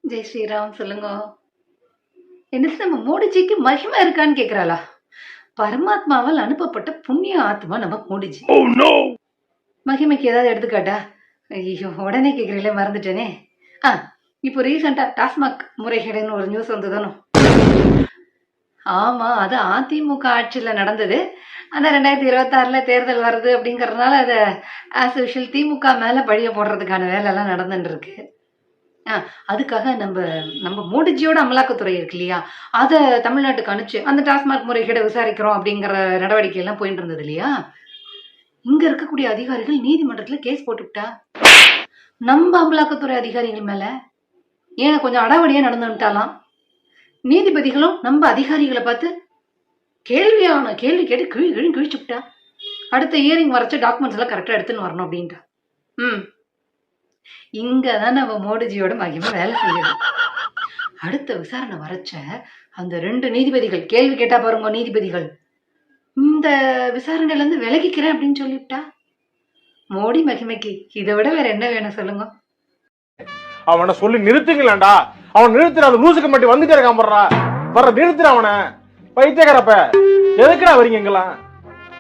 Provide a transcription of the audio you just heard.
ஜெய் ஸ்ரீராம். சொல்லுங்க. என்ன நம்ம மோடிஜிக்கு மகிமை இருக்கான்னு கேக்குறாளா? பரமாத்மாவால் அனுப்பப்பட்ட புண்ணிய ஆத்மா நம்ம மோடிஜி. மகிமைக்கு ஏதாவது எடுத்துக்காட்டா? ஐயோ, உடனே கேக்குறீங்களே, மறந்துட்டேனே. இப்போ ரீசெண்டா டாஸ்மாக் முறைகேடுன்னு ஒரு நியூஸ் வந்ததானோ? ஆமா, அது அதிமுக ஆட்சியில நடந்தது. ஆனா 2026ல தேர்தல் வருது அப்படிங்கறதுனால அதை ஆஸ் யூஷுவல் திமுக மேல பழிய போடுறதுக்கான வேலை எல்லாம் நடந்துட்டு இருக்கு. அதுக்காக நம்ம நம்ம மோடிஜியோட அமலாக்கத்துறை இருக்கு இல்லையா, அதை தமிழ்நாட்டுக்கு அனுப்பிச்சு அந்த டாஸ்மாக் முறைகேட விசாரிக்கிறோம் அப்படிங்கிற நடவடிக்கை எல்லாம் போயிட்டு இருந்தது இல்லையா. இங்க இருக்கக்கூடிய அதிகாரிகள் நீதிமன்றத்துல கேஸ் போட்டுக்கிட்டா நம்ம அமலாக்கத்துறை அதிகாரிகள் மேல ஏன் கொஞ்சம் அடாவடியா நடந்துட்டாலாம். நீதிபதிகளும் நம்ம அதிகாரிகளை பார்த்து கேள்வி கேட்டு கிழிச்சுட்டா. அடுத்த இயரிங் வரைச்ச டாக்குமெண்ட்ஸ் எல்லாம் கரெக்டா எடுத்துன்னு வரணும் அப்படின்ட்டா. இங்கதான் நம்ம மோடிஜியோட மகிமை வேலை செய்யுது. அடுத்த விசாரணை வரைச்ச அந்த 2 நீதிபதிகள் கேள்வி கேட்டா பாருங்க, நீதிபதிகள் இந்த விசாரணையில இருந்து விலகிக்கிறேன் அப்படின்னு சொல்லிவிட்டா. மோடி மகிமைக்கு இதை விட வேற என்ன வேணும் சொல்லுங்க. அவனை சொல்லி நிறுத்துங்களா? அவன் நிறுத்துற அந்த லூசுக்கு மட்டும் வந்துட்டே இருக்கான். வர்ற நிறுத்துற அவனை. பைத்தியக்காரப்ப எதுக்குடா வரீங்க எங்கெல்லாம்?